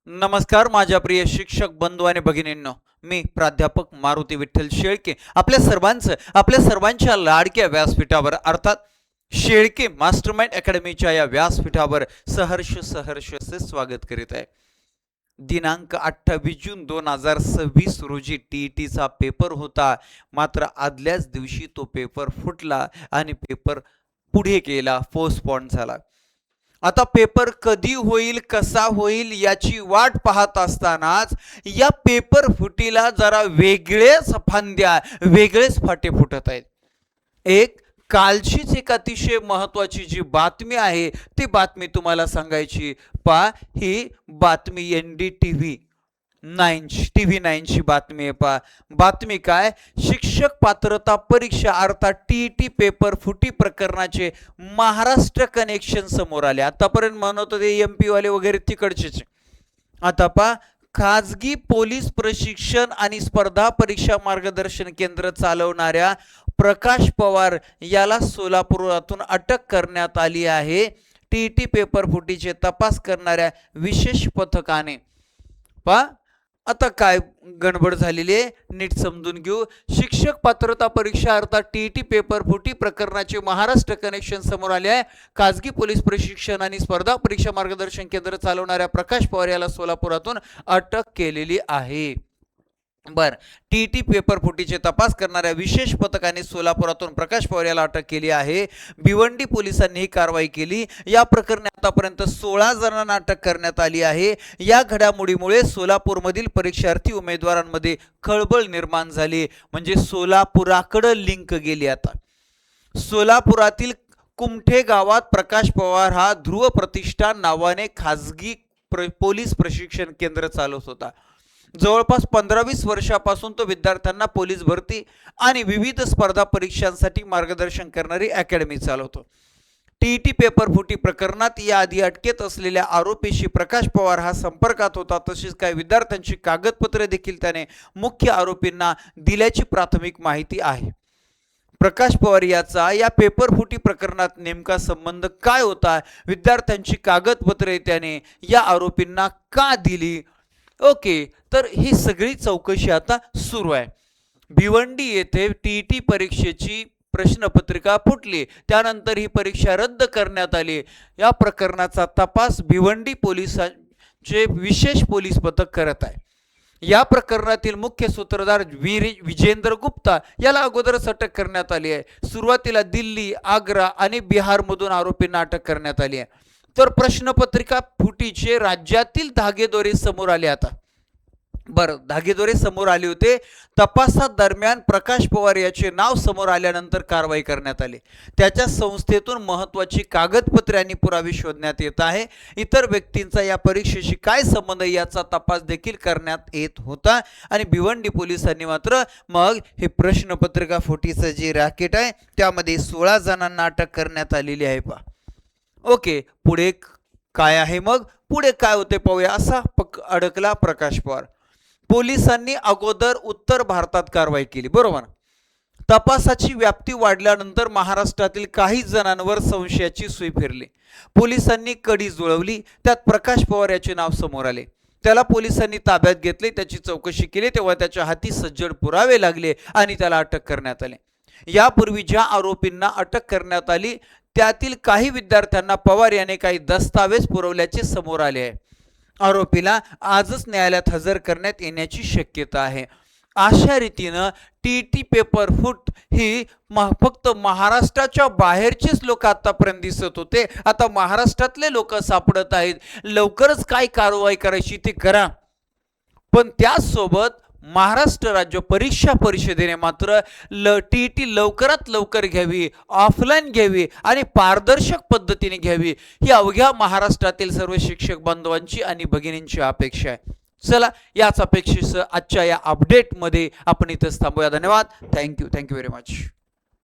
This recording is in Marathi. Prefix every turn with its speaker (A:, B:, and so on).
A: नमस्कार माझ्या प्रिय शिक्षक बंधू आणि भगिनींनो, मी प्राध्यापक मारुती विठ्ठल शेळके आपल्या सर्वांच्या लाडक्या व्यासपीठावर अर्थात शेळके मास्टरमाइंड अकॅडमीच्या या व्यासपीठावर सहर्ष से स्वागत करीत आहे। दिनांक 28 जून 2026 रोजी टीईटीचा पेपर होता, मात्र आदल्याच दिवशी तो पेपर फुटला आणि पेपर पुढे गेला, पोस्टपोन झाला। आता पेपर कधी होईल, कसा होईल याची वाट पाहत असतानाच या पेपर फुटीला जरा वेगळेच फांद्या, वेगळेच फाटे फुटत आहेत। एक कालचीच एक अतिशय महत्त्वाची जी बातमी आहे ती बातमी तुम्हाला सांगायची। ही बातमी NDTV 9 TV 9 ची बातमी आहे। बातमी काय? शिक्षक पात्रता परीक्षा अर्थात टीईटी पेपर फुटी प्रकरणाचे महाराष्ट्र कनेक्शन समोर आले। आतापर्यंत म्हणत होते MP वाले वगैरे तिकडचेच, आता खाजगी पोलीस प्रशिक्षण आणि स्पर्धा परीक्षा मार्गदर्शन केंद्र चालवणाऱ्या प्रकाश पवार याला सोलापुरातून अटक करण्यात आली आहे। टीईटी पेपर फुटीचे तपास करणाऱ्या विशेष पथकाने आता काय गडबड झालेली आहे नीट समजून घेऊ। शिक्षक पात्रता परीक्षा अर्थात टीईटी पेपर फुटी प्रकरणाचे महाराष्ट्र कनेक्शन समोर आले आहे। खाजगी पोलीस प्रशिक्षण आणि स्पर्धा परीक्षा मार्गदर्शन केंद्र चालवणाऱ्या प्रकाश पवार याला सोलापुरातून अटक केलेली आहे। टीईटी पेपर फुटीचे तपास करणाऱ्या विशेष पथकाने सोलापुरातून प्रकाश पवार याला अटक केली आहे। भिवंडी पोलिसांनी ही कारवाई केली। या प्रकरणी आतापर्यंत 16 जणांना अटक करण्यात आली आहे। या घडामोडीमुळे सोलापूरमधील परीक्षार्थी उमेदवारांमध्ये खळबळ निर्माण झाली, म्हणजे सोलापुराकडे लिंक गेली। आता सोलापुरातील कुमठे गावात प्रकाश पवार हा ध्रुव प्रतिष्ठान नावाने खाजगी पोलीस प्रशिक्षण केंद्र चालवत होता। जवळपास 15-20 वर्षापासून तो विद्यार्थ्यांना पोलीस भरती आणि विविध स्पर्धा परीक्षांसाठी मार्गदर्शन करणारी अकॅडमी चालवतो। टीईटी पेपर फुटी प्रकरणात याआधी अटकेत असलेल्या आरोपीशी प्रकाश पवार हा संपर्कात होता, तसेच काही विद्यार्थ्यांची कागदपत्रे देखील त्याने मुख्य आरोपींना दिल्याची प्राथमिक माहिती आहे। प्रकाश पवार याचा या पेपर फुटी प्रकरणात नेमका संबंध काय होता, विद्यार्थ्यांची कागदपत्रे त्याने या आरोपींना का दिली, ओके, तर ही सगळी चौकशी आता सुरू आहे। भिवंडी येथे टीईटी परीक्षेची प्रश्नपत्रिका फुटली, त्यानंतर ही परीक्षा रद्द करण्यात आली। या प्रकरणाचा तपास भिवंडी पोलिसांचे विशेष पोलीस पथक करत आहे। या प्रकरणातील मुख्य सूत्रधार विजेंद्र गुप्ता याला अगोदरच अटक करण्यात आली आहे। सुरुवातीला दिल्ली, आग्रा आणि बिहारमधून आरोपींना अटक करण्यात आली आहे। तर प्रश्नपत्रिका फुटीचे राज्यातील धागेदोरे समोर आले। आता धागेदोरे समोर आले होते। तपासात दरम्यान प्रकाश पवार याचे नाव समोर आल्यानंतर कारवाई करण्यात आली। त्याच्या संस्थेतून महत्त्वाची कागदपत्रे आणि पुरावे शोधण्यात येत आहे। इतर व्यक्तींचा या परीक्षेशी काय संबंध याचा तपास देखील करण्यात येत होता आणि भिवंडी पोलिसांनी मात्र मग हे प्रश्नपत्रिका फुटीचं जे रॅकेट आहे त्यामध्ये 16 जणांना अटक करण्यात आलेली आहे। ओके, पुढे काय आहे, मग पुढे काय होते पाहूया। असा अडकला प्रकाश पवार। पोलिसांनी अगोदर उत्तर भारतात कारवाई केली, बरोबर। तपासाची व्याप्ती वाढल्यानंतर महाराष्ट्रातील काही जणांवर संशयाची सुई फिरली। पोलिसांनी कडी जुळवली, त्यात प्रकाश पवार याचे नाव समोर आले। त्याला पोलिसांनी ताब्यात घेतले, त्याची चौकशी केली, तेव्हा त्याच्या हाती सज्जड पुरावे लागले आणि त्याला अटक करण्यात आली। यापूर्वी ज्या आरोपींना अटक करण्यात आली त्यातील काही विद्यार्थ्यांना पवार याने काही दस्तावेज पुरवल्याचे समोर आले आहे। आरोपीला आजच न्यायालयात हजर करण्यात येण्याची शक्यता आहे। अशा रीतीनं टीईटी पेपर फुट ही फक्त महाराष्ट्राच्या बाहेरचेच लोक आतापर्यंत दिसत होते, आता महाराष्ट्रातले लोक सापडत आहेत। लवकरच काय कारवाई करायची ते करा, पण त्याचसोबत महाराष्ट्र राज्य परीक्षा परिषदेने मात्र टीईटी लवकरात लवकर घ्यावी, ऑफलाईन घ्यावी आणि पारदर्शक पद्धतीने घ्यावी, ही अवघ्या महाराष्ट्रातील सर्व शिक्षक बांधवांची आणि भगिनींची अपेक्षा आहे। चला, याच अपेक्षेसह आजच्या या अपडेटमध्ये आपण इथंच थांबूया। धन्यवाद, थँक्यू व्हेरी मच।